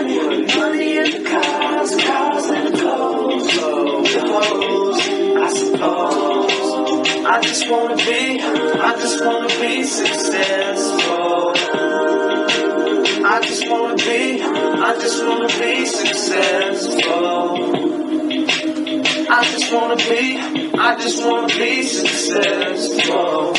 money in the cars and the clothes, the hoes, I suppose. I just wanna be successful. I just wanna be successful. I just wanna be successful.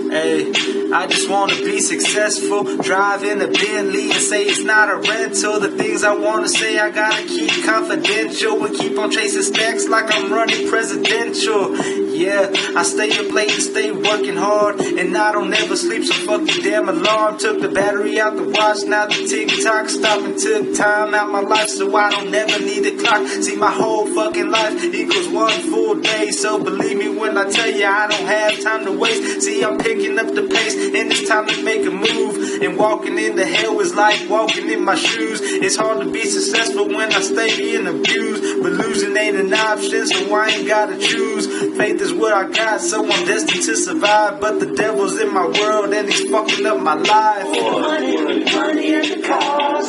Hey, I just wanna be successful. Driving a Bentley and say it's not a rental. The things I wanna say I gotta keep confidential. And keep on chasing stacks like I'm running presidential. Yeah, I stay up late and stay working hard. And I don't ever sleep, so fuck the damn alarm. Took the battery out the watch, now the tick-tock stop and took time out my life, so I don't ever need a clock. See, my whole fucking life equals one full day. So believe me when I tell you I don't have time to waste. See, I'm picking up the pace and it's time to make a move. And walking into hell is like walking in my shoes. It's hard to be successful when I stay being abused. But losing ain't an option, so I ain't gotta choose. Faith is what I got, so I'm destined to survive. But the devil's in my world and he's fucking up my life. Money and the cars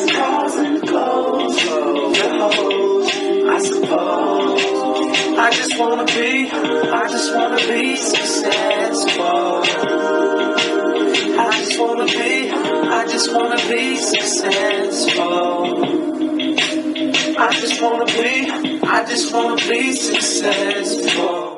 and the clothes, the hoes, I suppose. I just wanna be successful. I just wanna be successful. I just wanna be successful.